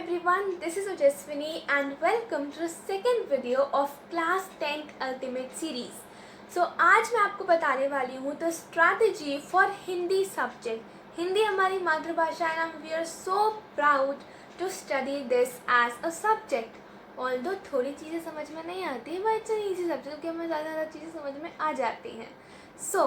everyone, this is Ujaswini and welcome to the second video of Class 10th Ultimate Series. So आज मैं आपको बताने वाली हूँ the strategy for Hindi subject. Hindi हमारी मातृभाषा है and we are so proud to study this as a subject. Although थोड़ी चीज़ें समझ में नहीं आती but it's an easy subject क्योंकि हमें ज़्यादा चीज़ें समझ में आ जाती हैं. So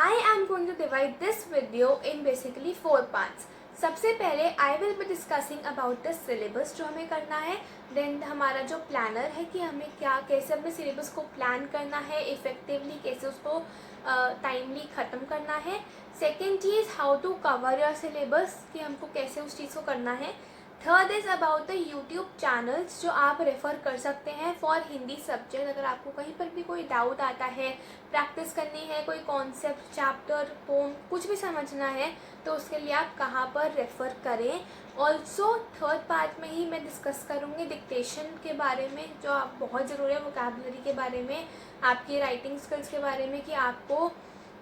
I am going to divide this video in basically 4 parts. सबसे पहले I will be discussing about the syllabus जो हमें करना है. देन हमारा जो प्लानर है कि हमें कैसे अपने सिलेबस को प्लान करना है, इफ़ेक्टिवली कैसे उसको टाइमली ख़त्म करना है. सेकेंड चीज़ how to cover your syllabus कि हमको कैसे उस चीज़ को करना है. Third is about the YouTube channels जो आप रेफ़र कर सकते हैं फॉर हिंदी सब्जेक्ट. अगर आपको कहीं पर भी कोई डाउट आता है, प्रैक्टिस करनी है, कोई कॉन्सेप्ट, चैप्टर, पोम कुछ भी समझना है तो उसके लिए आप कहाँ पर रेफ़र करें. ऑल्सो थर्ड पार्ट में ही मैं डिस्कस करूँगी डिक्टेशन के बारे में जो आप बहुत ज़रूरी है, वोकैबुलरी के बारे में, आपकी राइटिंग स्किल्स के बारे में कि आपको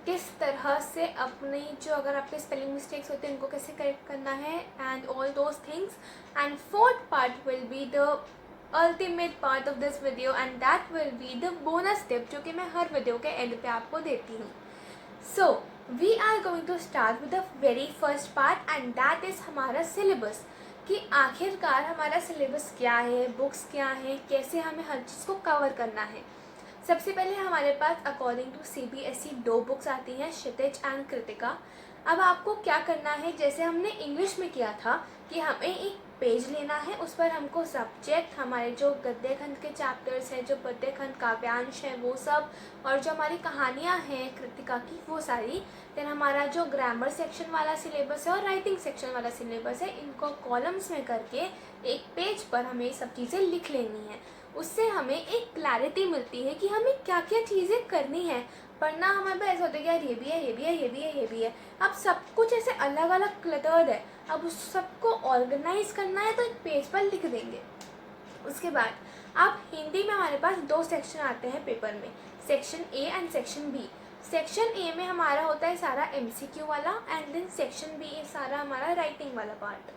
किस तरह से अपनी जो अगर आपके स्पेलिंग मिस्टेक्स होते हैं उनको कैसे करेक्ट करना है and all those things. And fourth part will be the ultimate part of this video and that will be the bonus tip जो कि मैं हर वीडियो के एंड पे आपको देती हूँ. So we are going to start with the very first part and that is हमारा syllabus कि आखिरकार हमारा सिलेबस क्या है, बुक्स क्या है, कैसे हमें हर चीज़ को कवर करना है. सबसे पहले हमारे पास अकॉर्डिंग टू CBSE 2 बुक्स आती हैं, क्षितिज एंड कृतिका. अब आपको क्या करना है, जैसे हमने इंग्लिश में किया था कि हमें एक पेज लेना है, उस पर हमको सब्जेक्ट, हमारे जो गद्य खंड के चैप्टर्स हैं, जो पद्य खंड, काव्यांश है वो सब, और जो हमारी कहानियाँ हैं कृतिका की वो सारी. देन हमारा जो ग्रामर सेक्शन वाला सिलेबस है और राइटिंग सेक्शन वाला सिलेबस है, इनको कॉलम्स में करके एक पेज पर हमें सब चीज़ें लिख लेनी है. उससे हमें एक क्लैरिटी मिलती है कि हमें क्या क्या चीज़ें करनी है. पढ़ना हमारे पास ऐसा होता है कि यार ये भी है, ये भी है, ये भी है, ये भी है. अब सब कुछ ऐसे अलग अलग क्लटर्ड है, अब उस सबको ऑर्गेनाइज करना है तो एक पेज पर लिख देंगे. उसके बाद अब हिंदी में हमारे पास 2 सेक्शन आते हैं पेपर में, section A and section B. Section A में हमारा होता है सारा MCQ वाला एंड देन सेक्शन B सारा हमारा राइटिंग वाला पार्ट.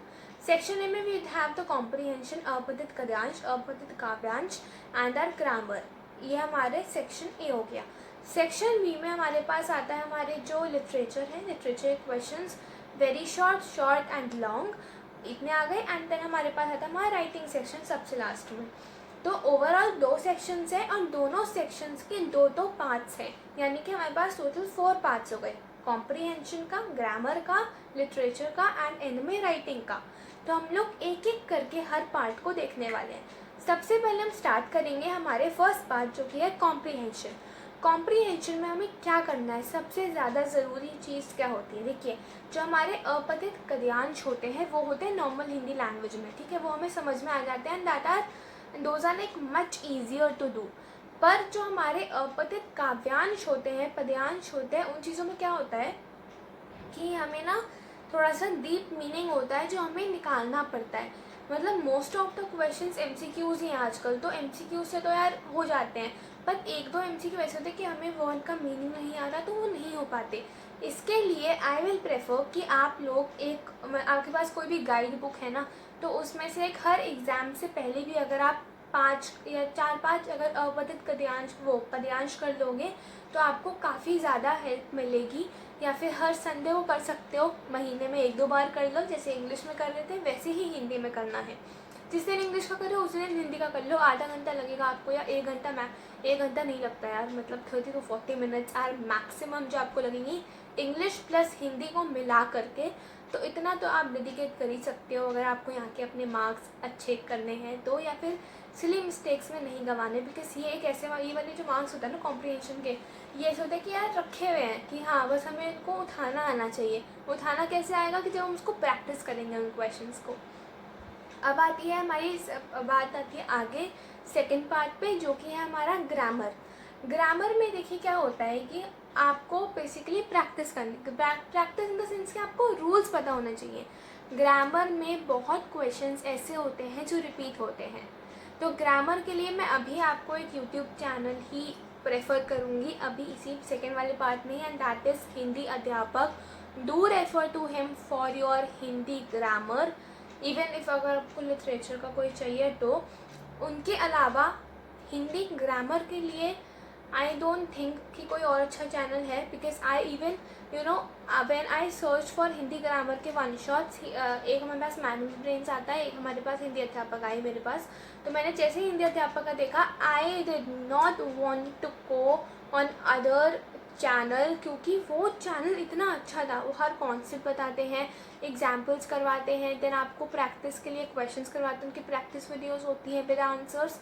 सेक्शन A में वी हैव द कॉम्प्रीहेंशन, अपठित गद्यांश, अपठित काव्यांश एंड आर ग्रामर. ये हमारे सेक्शन A हो गया. सेक्शन B में हमारे पास आता है हमारे जो लिटरेचर है, literature questions, very short, short and long, इतने आ गए. एंड देन हमारे पास आता है हमारा राइटिंग सेक्शन सबसे लास्ट में. तो ओवरऑल 2 सेक्शंस हैं और दोनों सेक्शंस के 2 पार्ट्स हैं, यानी कि हमारे पास टोटल 4 पार्ट्स हो गए, कॉम्प्रीहेंशन का, ग्रामर का, लिटरेचर का एंड एंड में राइटिंग का. तो हम लोग एक एक करके हर पार्ट को देखने वाले हैं. सबसे पहले हम स्टार्ट करेंगे हमारे फर्स्ट पार्ट जो कि है कॉम्प्रीहेंशन. कॉम्प्रीहेंशन में हमें क्या करना है, सबसे ज़्यादा ज़रूरी चीज़ क्या होती है. देखिए, जो हमारे अपठित गद्यांश होते हैं वो होते हैं नॉर्मल हिंदी लैंग्वेज में, ठीक है, वो हमें समझ में आ जाते हैं. Those are like much easier to do. पर जो हमारे अपठित काव्यांश होते हैं, पद्यांश होते हैं, उन चीज़ों में क्या होता है कि हमें ना थोड़ा सा डीप मीनिंग होता है जो हमें निकालना पड़ता है. मतलब most of the questions MCQs ही हैं आजकल, तो MCQ से तो यार हो जाते हैं, पर 1-2 MCQ ऐसे होते हैं कि हमें वर्ड का मीनिंग नहीं आता तो वो नहीं हो पाते. इसके लिए आई विल प्रेफर कि आप लोग आपके पास कोई भी गाइड बुक है ना, तो उसमें से एक हर एग्ज़ाम से पहले भी अगर आप 5 या 4-5 अगर अपठित पद्यांश कर लोगे तो आपको काफ़ी ज़्यादा हेल्प मिलेगी. या फिर हर संडे को कर सकते हो, महीने में 1-2 बार कर लो, जैसे इंग्लिश में कर रहे थे वैसे ही हिंदी में करना है. जिस दिन इंग्लिश का करो उस दिन हिंदी का कर लो. आधा घंटा लगेगा आपको या 1 घंटा. 1 घंटा नहीं लगता यार, मतलब 30 to 40 मिनट्स आर मैक्सिमम जो आपको लगेंगी इंग्लिश प्लस हिंदी को मिला करके. तो इतना तो आप डेडिकेट कर ही सकते हो अगर आपको यहाँ के अपने मार्क्स अच्छे करने हैं तो, या फिर सिली मिस्टेक्स में नहीं गंवाने. बिकॉज ये एक ऐसे ये वाले जो मार्क्स होता है ना कॉम्प्रीहेंशन के, ये ऐसे होता है कि यार रखे हुए हैं कि हाँ बस हमें इनको उठाना आना चाहिए. उठाना कैसे आएगा कि जब हम उसको प्रैक्टिस करेंगे उन क्वेश्चंस को. अब आती है हमारी बात आती है आगे सेकंड पार्ट पे जो कि है हमारा ग्रामर. ग्रामर में देखिए क्या होता है कि आपको बेसिकली प्रैक्टिस करनी, प्रैक्टिस इन द सेंस कि आपको रूल्स पता होने चाहिए. ग्रामर में बहुत क्वेश्चंस ऐसे होते हैं जो रिपीट होते हैं, तो ग्रामर के लिए मैं अभी आपको एक यूट्यूब चैनल ही प्रेफर करूँगी अभी इसी सेकेंड वाले पार्ट में, एंड दैट इज़ हिंदी अध्यापक. Do refer to him for your Hindi grammar. Even if अगर आपको लिटरेचर का कोई चाहिए तो उनके अलावा हिंदी ग्रामर के लिए आई डोंट थिंक कि कोई और अच्छा चैनल है, because I even you know when I search for Hindi grammar के वन शॉट्स, एक हमारे पास मैनेज ब्रेन्स आता है, एक हमारे पास हिंदी अध्यापक आई मेरे पास। तो मैंने जैसे ही हिंदी अध्यापक का देखा, I did not want to go on other channel, क्योंकि वो चैनल इतना अच्छा था। वो हर कॉन्सेप्ट बताते हैं, एग्जाम्पल्स करवाते हैं, देन आपको प्रैक्टिस के लिए क्वेश्चंस करवाते हैं, उनकी प्रैक्टिस वीडियोस होती हैं with answers,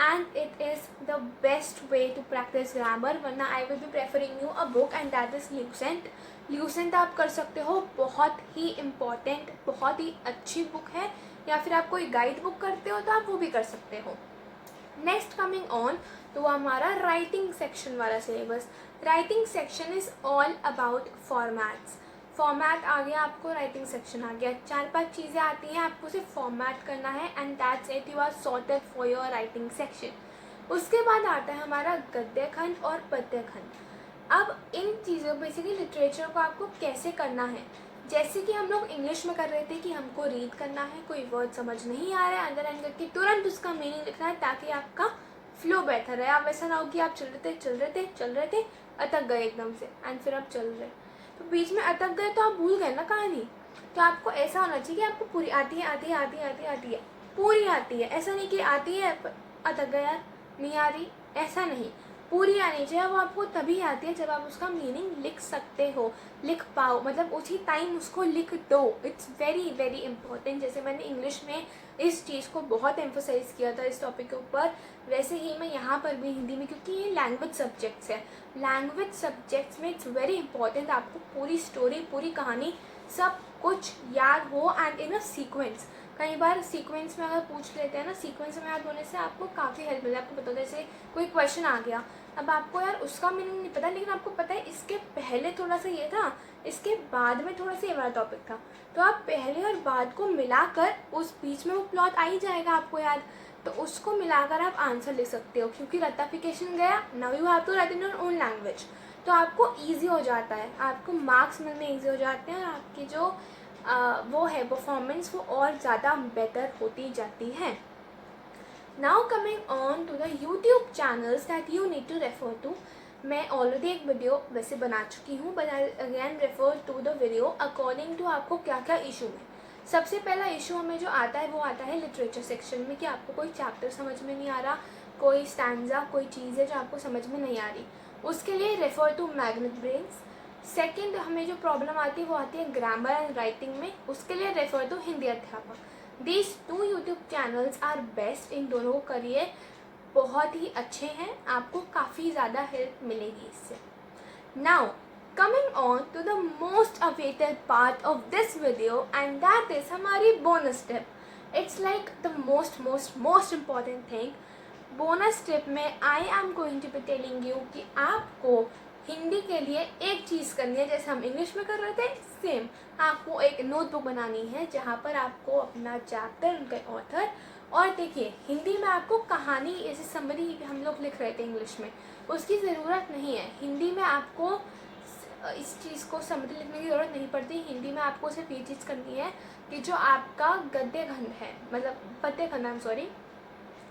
and it is the best way to practice grammar। वरना I will be preferring you a book and that is Lucent। Lucent आप कर सकते हो, बहुत ही इम्पॉर्टेंट, बहुत ही अच्छी बुक है। या फिर आप कोई गाइड बुक करते हो तो आप वो भी कर सकते हो। नेक्स्ट कमिंग ऑन, तो वो हमारा राइटिंग सेक्शन वाला syllabus. Writing section is all about formats. Format आ गया, आपको राइटिंग सेक्शन आ गया, 4-5 चीज़ें आती हैं, आपको सिर्फ फॉर्मेट करना है and that's it, you are sorted for your writing section. उसके बाद आता है हमारा गद्य खंड और पद्य खंड। अब इन चीज़ों, बेसिकली लिटरेचर को आपको कैसे करना है, जैसे कि हम लोग इंग्लिश में कर रहे थे कि हमको रीड करना है, कोई वर्ड समझ नहीं आ रहा है, अंडरलाइन करके तुरंत उसका मीनिंग लिखना है ताकि आपका फ्लो बेहतर रहे। आप ऐसा ना हो कि आप चल रहे थे अटक गए एकदम से एंड फिर आप चल रहे, तो बीच में अटक गए तो आप भूल गए ना कहानी। तो आपको ऐसा होना चाहिए कि आपको पूरी आती है, पूरी आती है। ऐसा नहीं कि आती है अटक गया यार नहीं आ रही, ऐसा नहीं, पूरी आनी चाहिए। वो आपको तभी आती है जब आप उसका मीनिंग लिख सकते हो, लिख पाओ, मतलब उसी टाइम उसको लिख दो। It's very very important. जैसे मैंने इंग्लिश में इस चीज़ को बहुत एम्फोसाइज़ किया था इस टॉपिक के ऊपर, वैसे ही मैं यहाँ पर भी हिंदी में, क्योंकि ये लैंग्वेज सब्जेक्ट्स है, लैंग्वेज सब्जेक्ट्स में इट्स वेरी इंपॉर्टेंट आपको पूरी स्टोरी, पूरी कहानी, सब कुछ याद हो एंड इन अ सीक्वेंस। कई बार सीक्वेंस में अगर पूछ लेते हैं ना, सीक्वेंस में याद होने से आपको काफ़ी हेल्प मिलती है। आपको पता है जैसे कोई क्वेश्चन आ गया, अब आपको यार उसका मीनिंग नहीं पता, लेकिन आपको पता है इसके पहले थोड़ा सा ये था, इसके बाद में थोड़ा सा ये वाला टॉपिक था, तो आप पहले और बाद को मिलाकर, उस बीच में वो प्लॉट आ ही जाएगा आपको याद, तो उसको मिलाकर आप आंसर लिख सकते हो। क्योंकि रट्टाफिकेशन गया, now you have to write in your own language, तो आपको ईजी हो जाता है, आपको मार्क्स मिलने ईजी हो जाते हैं, और आपकी जो वो है परफॉर्मेंस, वो और ज़्यादा बेटर होती जाती है। Now coming on to the YouTube channels that you need to refer to। मैं ऑलरेडी एक वीडियो वैसे बना चुकी हूँ, but I again refer to the video according to आपको क्या क्या इशू है। सबसे पहला इशू हमें जो आता है वो आता है लिटरेचर सेक्शन में, कि आपको कोई चैप्टर समझ में नहीं आ रहा, कोई स्टैंजा, कोई चीज़ है जो आपको समझ में नहीं आ रही, उसके लिए refer to Magnet Brains. Second हमें जो प्रॉब्लम आती है वो आती है ग्रामर एंड राइटिंग में, उसके लिए रेफर टू हिंदी अध्यापक। These 2 YouTube channels are best, इन दोनों को करिए, बहुत ही अच्छे हैं, आपको काफ़ी ज़्यादा हेल्प मिलेगी इससे। Now coming on to the most awaited part of this video and that is हमारी bonus tip. It's like the most important thing. Bonus tip में I am going to be telling you कि आपको हिंदी के लिए एक चीज़ करनी है, जैसे हम इंग्लिश में कर रहे थे सेम, आपको एक नोटबुक बनानी है जहाँ पर आपको अपना चैप्टर, उनके ऑथर, और देखिए हिंदी में आपको कहानी, जैसे समरी हम लोग लिख रहे थे इंग्लिश में, उसकी ज़रूरत नहीं है। हिंदी में आपको इस चीज़ को समरी लिखने की ज़रूरत नहीं पड़ती। हिंदी में आपको सिर्फ ये चीज़ करनी है कि जो आपका गद्य खंड है, मतलब पद्य खंड, आई एम सॉरी,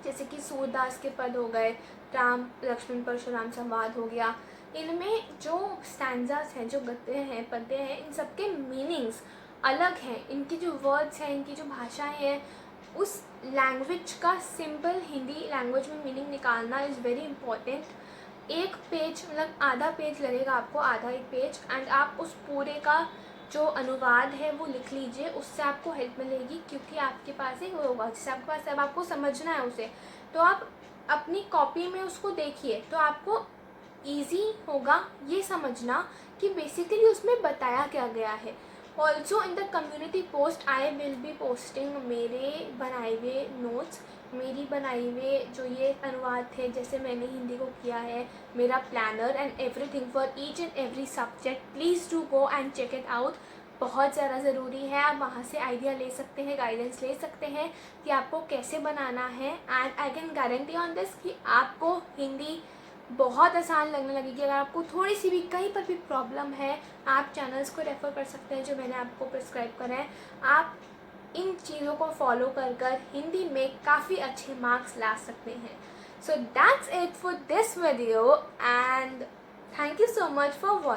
जैसे कि सूरदास के पद हो गए, राम लक्ष्मण परशुराम संवाद हो गया, इनमें जो स्टैंजास हैं, जो गद्य हैं, पद्य हैं, इन सब के मीनिंग्स अलग हैं, इनकी जो वर्ड्स हैं, इनकी जो भाषाएं हैं, उस लैंग्वेज का सिंपल हिंदी लैंग्वेज में मीनिंग निकालना इज़ वेरी इंपॉर्टेंट। एक पेज, मतलब आधा पेज लगेगा आपको, आधा एक पेज, एंड आप उस पूरे का जो अनुवाद है वो लिख लीजिए, उससे आपको हेल्प मिलेगी। क्योंकि आपके पास एक होगा, जैसे आपके पास, अब आपको समझना है उसे, तो आप अपनी कॉपी में उसको देखिए, तो आपको ईजी होगा ये समझना कि बेसिकली उसमें बताया क्या गया है। Also in the community post I will be posting मेरे बनाए हुए नोट्स, मेरी बनाई हुए जो ये अनुवाद थे, जैसे मैंने हिंदी को किया है, मेरा planner and everything for each and every subject. Please do go and check it out, बहुत ज़्यादा ज़रूरी है। आप वहाँ से आइडिया ले सकते हैं, गाइडेंस ले सकते हैं कि आपको कैसे बनाना है, and I can guarantee on this कि आपको हिंदी बहुत आसान लगने लगेगी। अगर आपको थोड़ी सी भी कहीं पर भी प्रॉब्लम है, आप चैनल्स को रेफ़र कर सकते हैं जो मैंने आपको प्रिस्क्राइब करा है। आप इन चीज़ों को फॉलो कर हिंदी में काफ़ी अच्छे मार्क्स ला सकते हैं. So that's it for this video and thank you so much for watching.